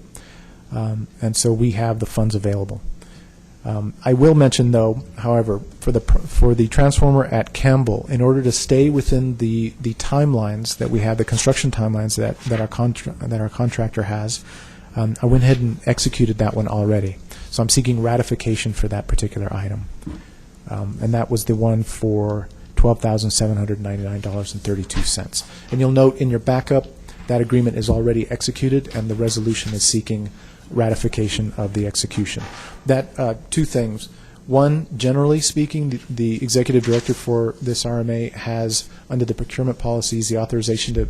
and so we have the funds available. I will mention, though, however, for the transformer at Campbell, in order to stay within the timelines that we have, the construction timelines that our contractor has, I went ahead and executed that one already. So I'm seeking ratification for that particular item, and that was the one for $12,799.32. And you'll note in your backup that agreement is already executed, and the resolution is seeking ratification of the execution. That 2 things. One, generally speaking, the executive director for this RMA has, under the procurement policies, the authorization to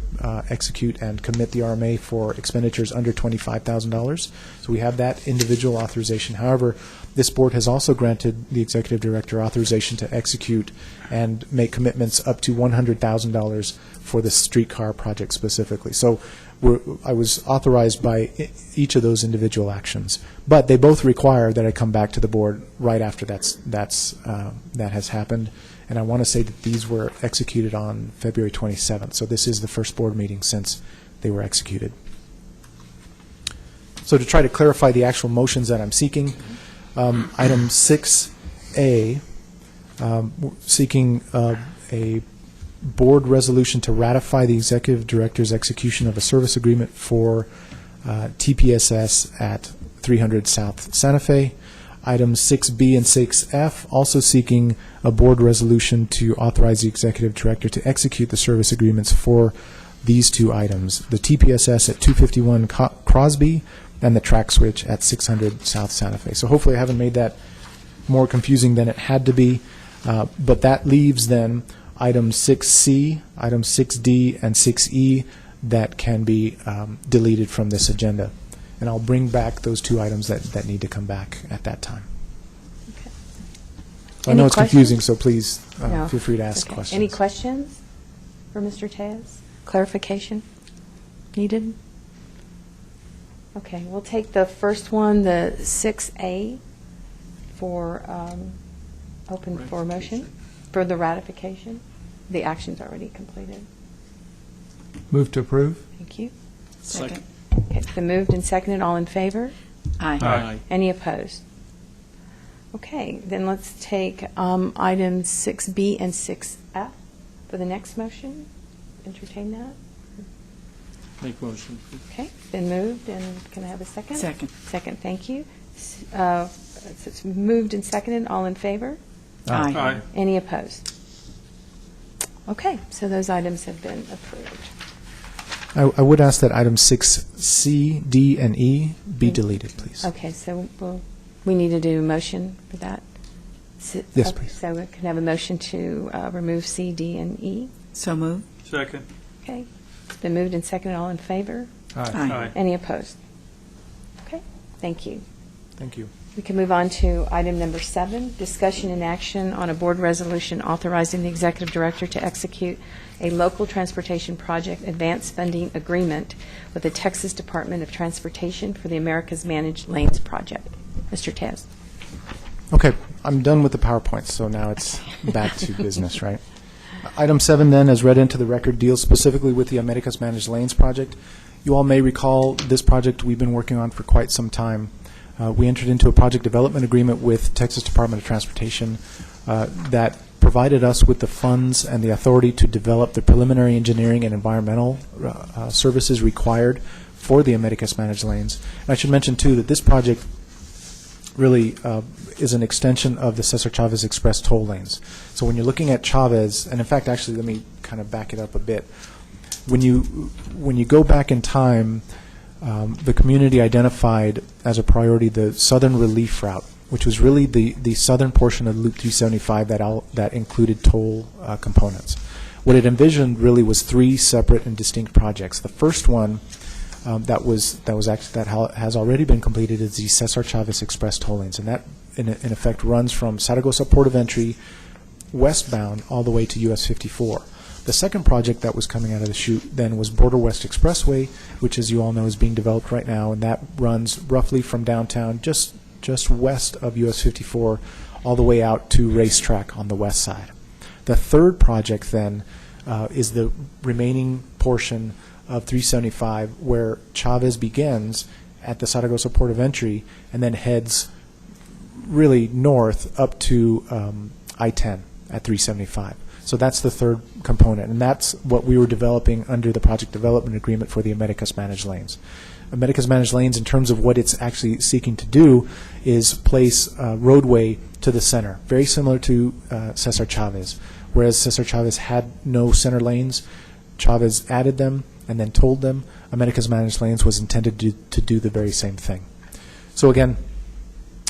execute and commit the RMA for expenditures under $25,000. So we have that individual authorization. However, this board has also granted the executive director authorization to execute and make commitments up to $100,000 for the streetcar project specifically. So I was authorized by each of those individual actions, but they both require that I come back to the board right after that has happened. And I want to say that these were executed on February 27th. So this is the first board meeting since they were executed. So to try to clarify the actual motions that I'm seeking, item 6A, seeking a board resolution to ratify the executive director's execution of a service agreement for TPSS at 300 South Santa Fe. Items 6B and 6F, also seeking a board resolution to authorize the executive director to execute the service agreements for these 2 items, the TPSS at 251 Crosby and the track switch at 600 South Santa Fe. So hopefully I haven't made that more confusing than it had to be, but that leaves then item 6C, item 6D, and 6E that can be deleted from this agenda. And I'll bring back those 2 items that need to come back at that time. Okay. I know Any it's confusing, questions? so please No. feel free to ask Okay. questions. Any questions for Mr. Tejas? Clarification needed? Okay, we'll take the first one, the 6A, for open for motion, for the ratification. The action's already completed. Move to approve? Thank you. Second. Okay, it's been moved and seconded. All in favor? Aye. Aye. Any opposed? Okay, then let's take items 6B and 6F for the next motion. Entertain that. Make motion. Okay, been moved, and can I have a second? Second. Second, thank you. So it's moved and seconded. All in favor? Aye. Any opposed? Okay, so those items have been approved. I would ask that items 6C, D, and E be deleted, please. Okay, so we need to do a motion for that? Yes, Okay, please. So we can have a motion to remove C, D, and E. So moved. Second. Okay. It's been moved and seconded. All in favor? Aye. Any opposed? Okay, thank you. Thank you. We can move on to item number 7, discussion and action on a board resolution authorizing the executive director to execute a local transportation project advance funding agreement with the Texas Department of Transportation for the America's Managed Lanes Project. Mr. Tez. Okay, I'm done with the PowerPoint, so now it's back to business, right? Item 7 then, as read into the record, deals specifically with the America's Managed Lanes project. You all may recall this project we've been working on for quite some time. We entered into a project development agreement with Texas Department of Transportation that provided us with the funds and the authority to develop the preliminary engineering and environmental services required for the America's Managed Lanes. And I should mention, too, that this project really is an extension of the Cesar Chavez Express toll lanes. So when you're looking at Chavez, and in fact, actually, let me kind of back it up a bit. When you go back in time, the community identified as a priority the Southern Relief Route, which was really the southern portion of Loop 375 that included toll components. What it envisioned really was 3 separate and distinct projects. The first one that has already been completed is the Cesar Chavez Express toll lanes, and that in effect runs from Zaragoza Port of Entry westbound all the way to US 54. The second project that was coming out of the chute then was Border West Expressway, which, as you all know, is being developed right now, and that runs roughly from downtown just west of US 54 all the way out to Racetrack on the west side. The third project then is the remaining portion of 375 where Chavez begins at the Zaragoza Port of Entry and then heads really north up to I-10 at 375. So that's the third component, and that's what we were developing under the project development agreement for the America's Managed Lanes. America's Managed Lanes, in terms of what it's actually seeking to do, is place roadway to the center, very similar to Cesar Chavez. Whereas Cesar Chavez had no center lanes, Chavez added them and then told them. America's Managed Lanes was intended to do the very same thing. So again,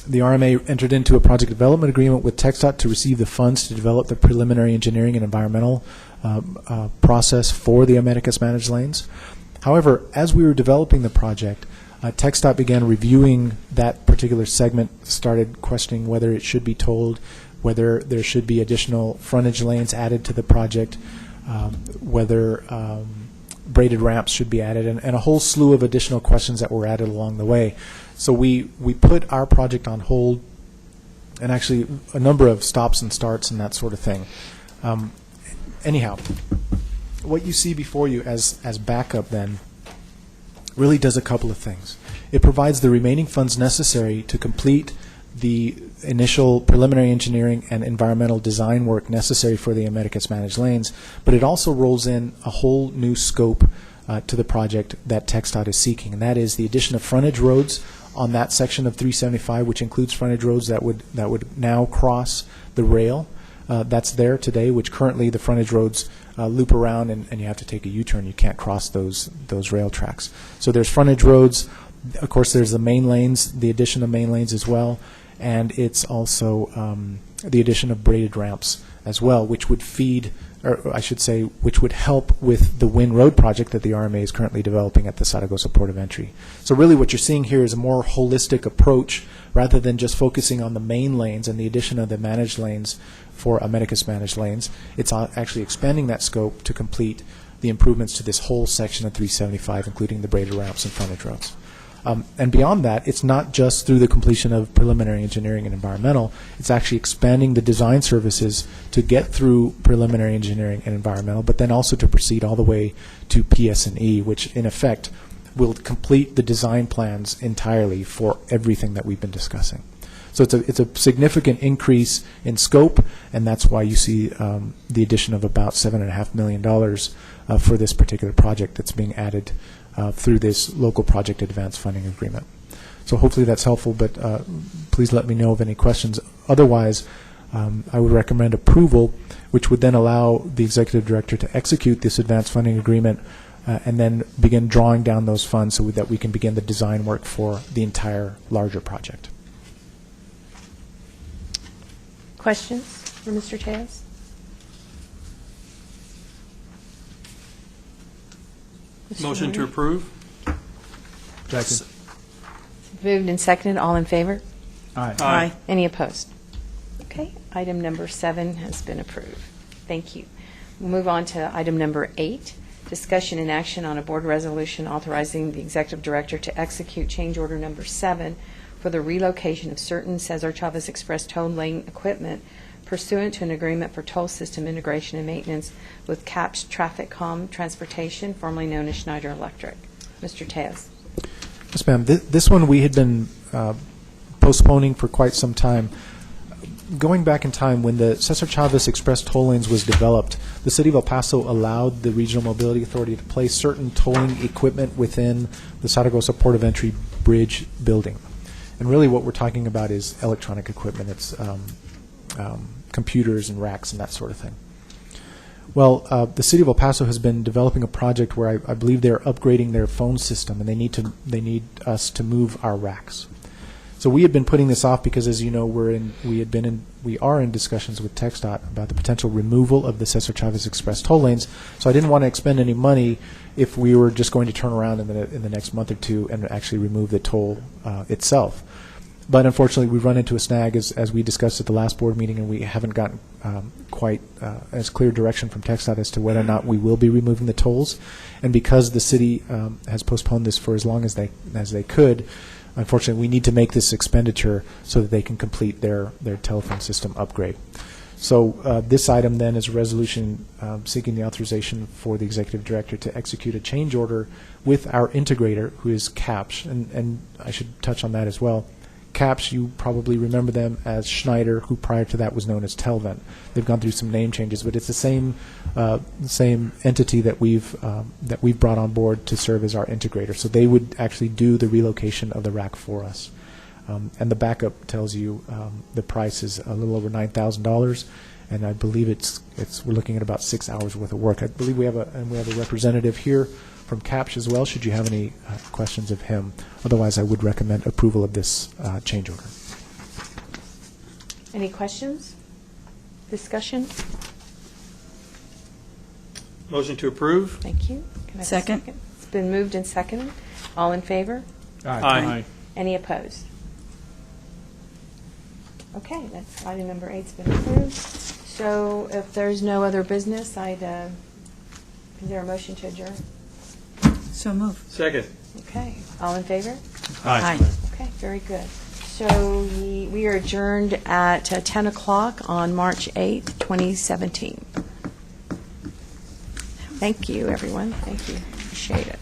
the RMA entered into a project development agreement with TxDOT to receive the funds to develop the preliminary engineering and environmental process for the America's Managed Lanes. However, as we were developing the project, TxDOT began reviewing that particular segment, started questioning whether it should be tolled, whether there should be additional frontage lanes added to the project, whether braided ramps should be added, and a whole slew of additional questions that were added along the way. So we put our project on hold, and actually a number of stops and starts and that sort of thing. Anyhow, what you see before you as backup then really does a couple of things. It provides the remaining funds necessary to complete the initial preliminary engineering and environmental design work necessary for the America's Managed Lanes, but it also rolls in a whole new scope to the project that TxDOT is seeking, and that is the addition of frontage roads on that section of 375, which includes frontage roads that would now cross the rail that's there today, which currently the frontage roads loop around and you have to take a U-turn. You can't cross those rail tracks. So there's frontage roads. Of course, there's the main lanes, the addition of main lanes as well, and it's also the addition of braided ramps as well, which would feed, or I should say, which would help with the Wynn Road project that the RMA is currently developing at the Zaragoza Port of Entry. So really what you're seeing here is a more holistic approach rather than just focusing on the main lanes and the addition of the managed lanes for America's Managed Lanes. It's actually expanding that scope to complete the improvements to this whole section of 375, including the braided ramps and frontage roads. And beyond that, it's not just through the completion of preliminary engineering and environmental, it's actually expanding the design services to get through preliminary engineering and environmental, but then also to proceed all the way to PS&E, which in effect will complete the design plans entirely for everything that we've been discussing. So it's a significant increase in scope, and that's why you see the addition of about $7.5 million for this particular project that's being added through this local project advance funding agreement. So hopefully that's helpful, but please let me know of any questions. Otherwise, I would recommend approval, which would then allow the executive director to execute this advance funding agreement and then begin drawing down those funds so that we can begin the design work for the entire larger project. Questions for Mr. Tejas? Mr. Motion to Warner? approve? Second. Moved and seconded, all in favor? Aye. Aye. Any opposed? Okay, item number 7 has been approved. Thank you. We'll move on to item number 8, discussion and action on a board resolution authorizing the executive director to execute change order number 7 for the relocation of certain Cesar Chavez Express toll lane equipment pursuant to an agreement for toll system integration and maintenance with CAPS Traffic Com Transportation, formerly known as Schneider Electric. Mr. Tejas. Yes, ma'am. This one we had been postponing for quite some time. Going back in time, when the Cesar Chavez Express toll lanes was developed, the City of El Paso allowed the Regional Mobility Authority to place certain tolling equipment within the Zaragoza Port of Entry Bridge building. And really what we're talking about is electronic equipment. It's computers and racks and that sort of thing. Well, the City of El Paso has been developing a project where I believe they're upgrading their phone system, and they need us to move our racks. So we had been putting this off because, as you know, we are in discussions with TxDOT about the potential removal of the Cesar Chavez Express toll lanes. So I didn't want to expend any money if we were just going to turn around in the next month or two and actually remove the toll itself. But unfortunately, we've run into a snag, as we discussed at the last board meeting, and we haven't gotten quite as clear direction from TxDOT as to whether or not we will be removing the tolls. And because the city has postponed this for as long as they could, unfortunately, we need to make this expenditure so that they can complete their telephone system upgrade. So this item then is a resolution seeking the authorization for the executive director to execute a change order with our integrator, who is CAPS. And I should touch on that as well. CAPS, you probably remember them as Schneider, who prior to that was known as Telvent. They've gone through some name changes, but it's the same entity that we've brought on board to serve as our integrator. So they would actually do the relocation of the rack for us. And the backup tells you the price is a little over $9,000, and I believe we're looking at about 6 hours worth of work. I believe we have a representative here from CAPS as well, should you have any questions of him. Otherwise, I would recommend approval of this change order. Any questions? Discussion? Motion to approve? Thank you. Can I have a Second. It's been moved and seconded. All in favor? Aye. Any opposed? Okay, that's item number 8's been approved. So if there's no other business, is there a motion to adjourn? So move. Second. Okay, all in favor? Aye. Okay, very good. So we are adjourned at 10 o'clock on March 8th, 2017. Thank you, everyone. Thank you. Appreciate it.